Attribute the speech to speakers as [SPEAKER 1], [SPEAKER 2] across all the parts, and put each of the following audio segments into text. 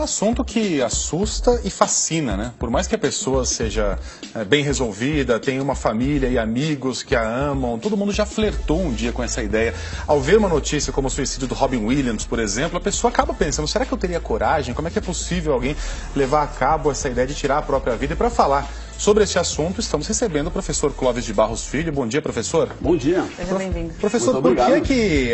[SPEAKER 1] assunto que assusta e fascina, né? Por mais que a pessoa seja bem resolvida, tenha uma família e amigos que a amam, todo mundo já flertou um dia com essa ideia. Ao ver uma notícia como o suicídio do Robin Williams, por exemplo, a pessoa acaba pensando, será que eu teria coragem? Como é que é possível alguém levar a cabo essa ideia de tirar a própria vida? E para falar sobre esse assunto, estamos recebendo o professor Clóvis de Barros Filho. Bom dia, professor.
[SPEAKER 2] Bom dia.
[SPEAKER 3] Seja bem-vindo.
[SPEAKER 1] Professor, por que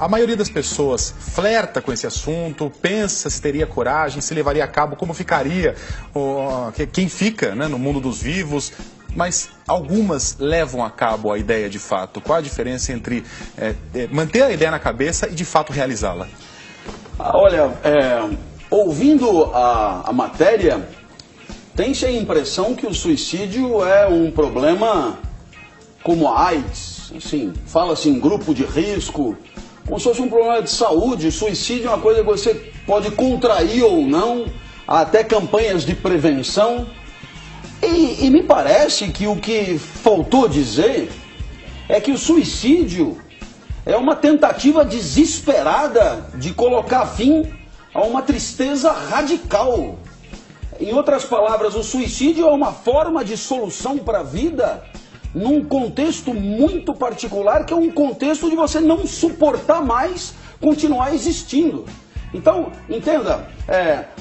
[SPEAKER 1] a maioria das pessoas flerta com esse assunto, pensa se teria coragem, se levaria a cabo, como ficaria quem fica, né, no mundo dos vivos, mas algumas levam a cabo a ideia de fato? Qual a diferença entre manter a ideia na cabeça e de fato realizá-la?
[SPEAKER 2] Olha, ouvindo a matéria, tem-se a impressão que o suicídio é um problema como a AIDS, assim, fala-se em grupo de risco, como se fosse um problema de saúde. Suicídio é uma coisa que você pode contrair ou não, há até campanhas de prevenção. E me parece que o que faltou dizer é que o suicídio é uma tentativa desesperada de colocar fim a uma tristeza radical. Em outras palavras, o suicídio é uma forma de solução para a vida num contexto muito particular, que é um contexto de você não suportar mais continuar existindo. Então, entenda,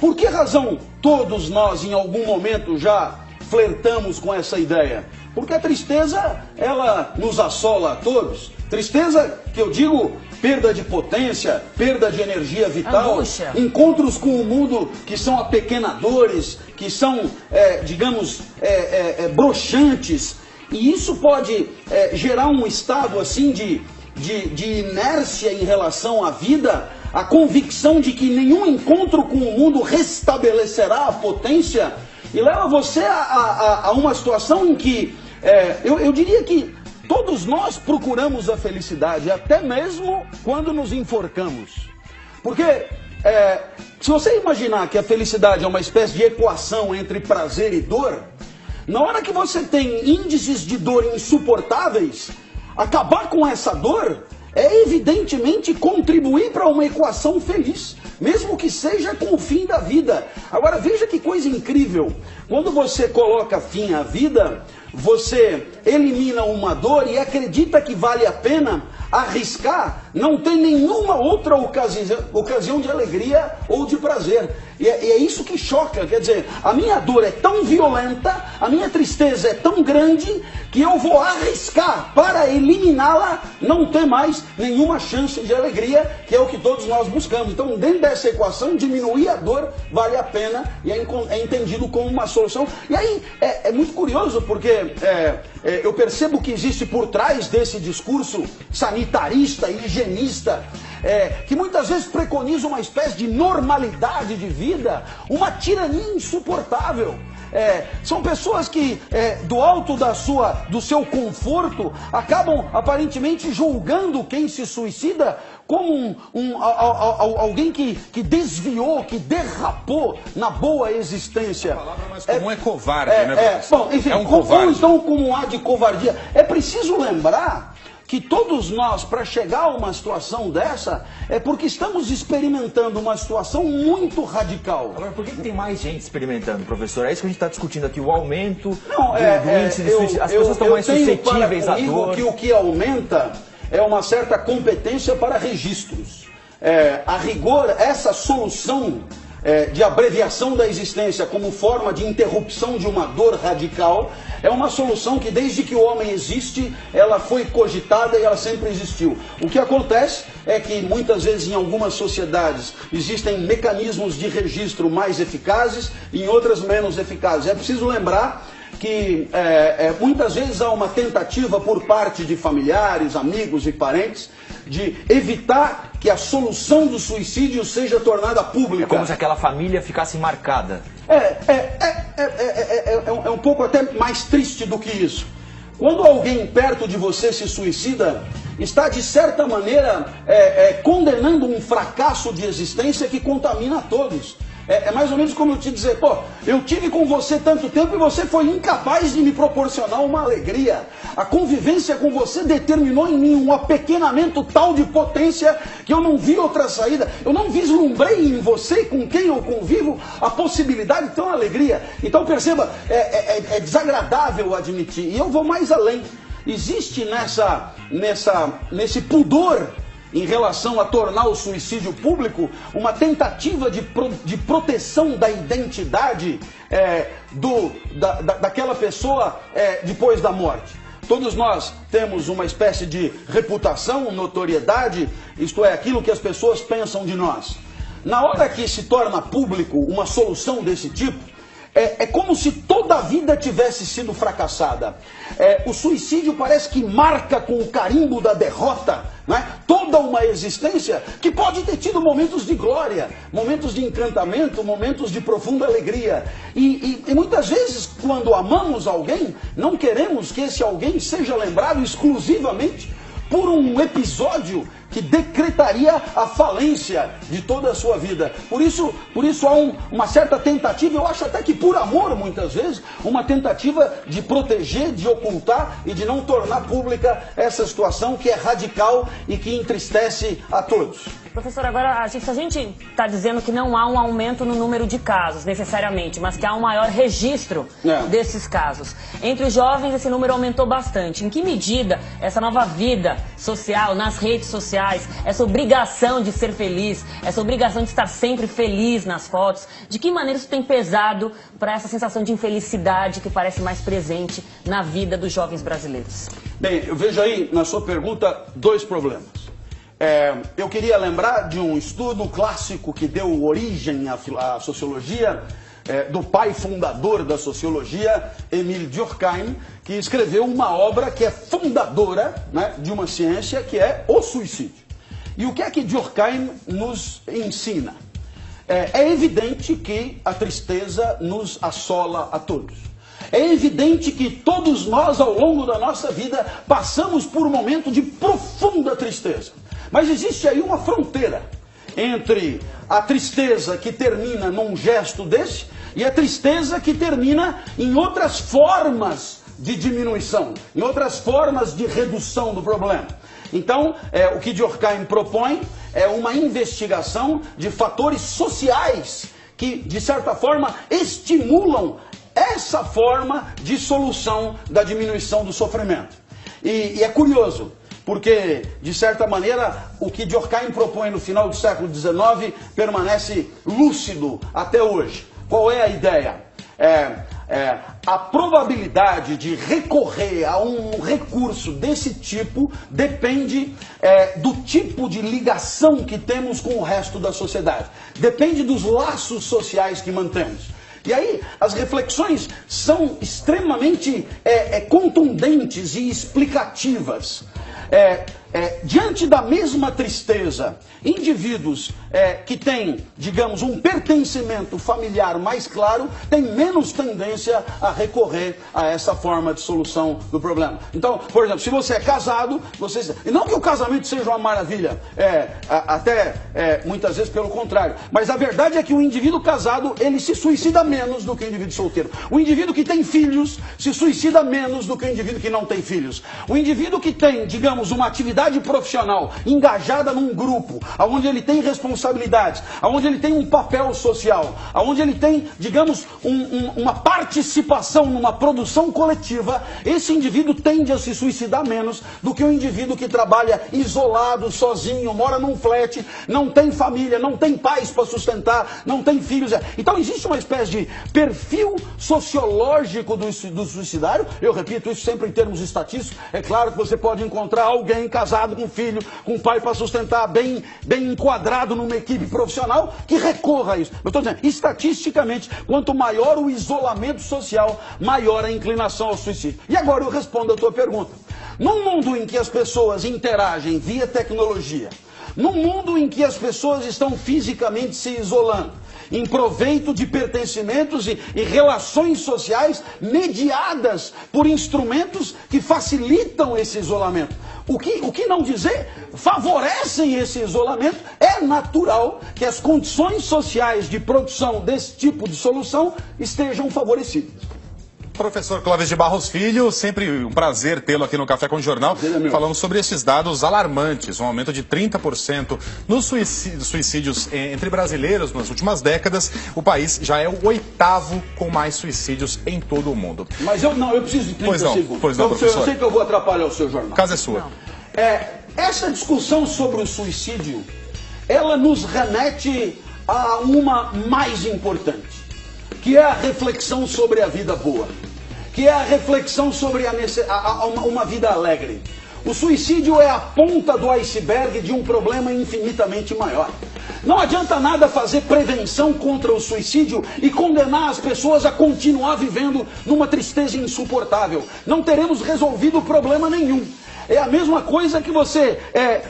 [SPEAKER 2] por que razão todos nós em algum momento já flertamos com essa ideia? Porque a tristeza, ela nos assola a todos. Tristeza, que eu digo, perda de potência, perda de energia vital,
[SPEAKER 3] angústia,
[SPEAKER 2] encontros com o mundo que são apequenadores, que são, broxantes. E isso pode gerar um estado assim de inércia em relação à vida, a convicção de que nenhum encontro com o mundo restabelecerá a potência, e leva você a uma situação em que eu diria que todos nós procuramos a felicidade, até mesmo quando nos enforcamos. Porque se você imaginar que a felicidade é uma espécie de equação entre prazer e dor, na hora que você tem índices de dor insuportáveis, acabar com essa dor é evidentemente contribuir para uma equação feliz, mesmo que seja com o fim da vida. Agora veja que coisa incrível, quando você coloca fim à vida, você elimina uma dor e acredita que vale a pena arriscar, não tem nenhuma outra ocasião de alegria ou de prazer. E é isso que choca, quer dizer, a minha dor é tão violenta, a minha tristeza é tão grande, que eu vou arriscar para eliminá-la, não ter mais nenhuma chance de alegria, que é o que todos nós buscamos. Então, dentro dessa equação, diminuir a dor vale a pena e é entendido como uma solução. E aí, é muito curioso, porque eu percebo que existe por trás desse discurso sanitarista e higienista, que muitas vezes preconiza uma espécie de normalidade de vida, uma tirania insuportável. São pessoas que, do alto do seu conforto, acabam aparentemente julgando quem se suicida como alguém que desviou, que derrapou na boa existência.
[SPEAKER 1] A palavra mais comum é covarde, né?
[SPEAKER 2] Bom, enfim,
[SPEAKER 1] é um covarde.
[SPEAKER 2] Ou então como há de covardia. É preciso lembrar que todos nós, para chegar a uma situação dessa, é porque estamos experimentando uma situação muito radical.
[SPEAKER 4] Agora, por que tem mais gente experimentando, professor? É isso que a gente está discutindo aqui, o aumento do índice de suicídio. As pessoas estão mais suscetíveis à dor.
[SPEAKER 2] Que o que aumenta é uma certa competência para registros. A rigor, essa solução de abreviação da existência como forma de interrupção de uma dor radical é uma solução que, desde que o homem existe, ela foi cogitada e ela sempre existiu. O que acontece é que muitas vezes em algumas sociedades existem mecanismos de registro mais eficazes e em outras menos eficazes. É preciso lembrar que muitas vezes há uma tentativa por parte de familiares, amigos e parentes de evitar que a solução do suicídio seja tornada pública.
[SPEAKER 4] É como se aquela família ficasse marcada.
[SPEAKER 2] É um pouco até mais triste do que isso. Quando alguém perto de você se suicida, está de certa maneira condenando um fracasso de existência que contamina a todos. É mais ou menos como eu te dizer, pô, eu tive com você tanto tempo e você foi incapaz de me proporcionar uma alegria. A convivência com você determinou em mim um apequenamento tal de potência que eu não vi outra saída. Eu não vislumbrei em você, com quem eu convivo, a possibilidade de ter uma alegria. Então perceba, é desagradável admitir. E eu vou mais além. Existe nesse pudor em relação a tornar o suicídio público uma tentativa de proteção da identidade daquela pessoa depois da morte. Todos nós temos uma espécie de reputação, notoriedade, isto é, aquilo que as pessoas pensam de nós. Na hora que se torna público uma solução desse tipo, é como se toda a vida tivesse sido fracassada. O suicídio parece que marca com o carimbo da derrota, né, toda uma existência que pode ter tido momentos de glória, momentos de encantamento, momentos de profunda alegria. E muitas vezes, quando amamos alguém, não queremos que esse alguém seja lembrado exclusivamente por um episódio que decretaria a falência de toda a sua vida. Por isso há uma certa tentativa, eu acho até que por amor, muitas vezes, uma tentativa de proteger, de ocultar e de não tornar pública essa situação que é radical e que entristece a todos.
[SPEAKER 3] Professor, agora, se a gente está dizendo que não há um aumento no número de casos, necessariamente, mas que há um maior registro desses casos. Entre os jovens, esse número aumentou bastante. Em que medida essa nova vida social, nas redes sociais, essa obrigação de ser feliz, essa obrigação de estar sempre feliz nas fotos, de que maneira isso tem pesado para essa sensação de infelicidade que parece mais presente na vida dos jovens brasileiros?
[SPEAKER 2] Bem, eu vejo aí na sua pergunta dois problemas. Eu queria lembrar de um estudo clássico que deu origem à sociologia, do pai fundador da sociologia, Émile Durkheim, que escreveu uma obra que é fundadora, né, de uma ciência que é o suicídio. E o que é que Durkheim nos ensina? É evidente que a tristeza nos assola a todos. É evidente que todos nós, ao longo da nossa vida, passamos por um momento de profunda tristeza. Mas existe aí uma fronteira entre a tristeza que termina num gesto desse e a tristeza que termina em outras formas de diminuição, em outras formas de redução do problema. Então, o que Durkheim propõe é uma investigação de fatores sociais que, de certa forma, estimulam essa forma de solução da diminuição do sofrimento. E é curioso, porque, de certa maneira, o que Durkheim propõe no final do século XIX permanece lúcido até hoje. Qual é a ideia? A probabilidade de recorrer a um recurso desse tipo depende do tipo de ligação que temos com o resto da sociedade. Depende dos laços sociais que mantemos. E aí, as reflexões são extremamente contundentes e explicativas. Diante da mesma tristeza, indivíduos que têm, digamos, um pertencimento familiar mais claro, têm menos tendência a recorrer a essa forma de solução do problema. Então, por exemplo, se você é casado, e não que o casamento seja uma maravilha, muitas vezes pelo contrário, mas a verdade é que o indivíduo casado, ele se suicida menos do que o indivíduo solteiro. O indivíduo que tem filhos se suicida menos do que o indivíduo que não tem filhos. O indivíduo que tem, digamos, uma atividade profissional engajada num grupo, onde ele tem responsabilidades, onde ele tem um papel social, onde ele tem, digamos, uma participação numa produção coletiva, esse indivíduo tende a se suicidar menos do que o indivíduo que trabalha isolado, sozinho, mora num flat, não tem família, não tem pais para sustentar, não tem filhos. Então existe uma espécie de perfil sociológico do suicidário. Eu repito isso sempre em termos estatísticos. É claro que você pode encontrar alguém casado com filho, com pai para sustentar, bem enquadrado numa equipe profissional, que recorra a isso. Eu estou dizendo, estatisticamente, quanto maior o isolamento social, maior a inclinação ao suicídio. E agora eu respondo a tua pergunta. Num mundo em que as pessoas interagem via tecnologia, Num mundo em que as pessoas estão fisicamente se isolando, em proveito de pertencimentos e relações sociais mediadas por instrumentos que facilitam esse isolamento. O que não dizer, favorecem esse isolamento, é natural que as condições sociais de produção desse tipo de solução estejam favorecidas.
[SPEAKER 1] Professor Clóvis de Barros Filho, sempre um prazer tê-lo aqui no Café com o Jornal, falando sobre esses dados alarmantes, um aumento de 30% nos suicídios entre brasileiros nas últimas décadas. O país já é o 8º com mais suicídios em todo o mundo.
[SPEAKER 2] Mas eu preciso de 30 segundos.
[SPEAKER 1] Pois não, professor.
[SPEAKER 2] Eu sei que eu vou atrapalhar o seu jornal.
[SPEAKER 1] A casa é sua.
[SPEAKER 2] Essa discussão sobre o suicídio, ela nos remete a uma mais importante, que é a reflexão sobre a vida boa, que é a reflexão sobre uma vida alegre. O suicídio é a ponta do iceberg de um problema infinitamente maior. Não adianta nada fazer prevenção contra o suicídio e condenar as pessoas a continuar vivendo numa tristeza insuportável. Não teremos resolvido problema nenhum. É a mesma coisa que você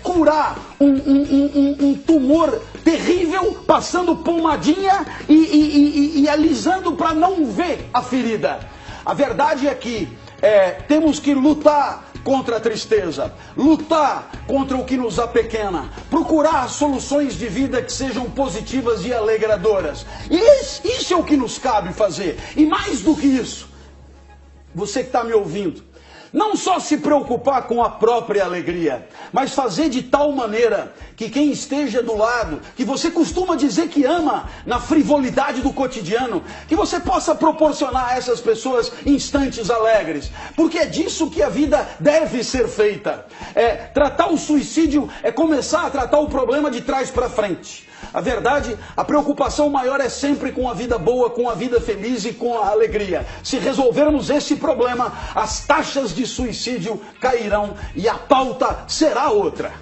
[SPEAKER 2] curar um tumor terrível, passando pomadinha e alisando para não ver a ferida. A verdade é que temos que lutar contra a tristeza, lutar contra o que nos apequena, procurar soluções de vida que sejam positivas e alegradoras. Isso é o que nos cabe fazer. E mais do que isso, você que está me ouvindo, não só se preocupar com a própria alegria, mas fazer de tal maneira que quem esteja do lado, que você costuma dizer que ama na frivolidade do cotidiano, que você possa proporcionar a essas pessoas instantes alegres. Porque é disso que a vida deve ser feita. Tratar o suicídio é começar a tratar o problema de trás para frente. A verdade, a preocupação maior é sempre com a vida boa, com a vida feliz e com a alegria. Se resolvermos esse problema, as taxas de suicídio cairão e a pauta será outra.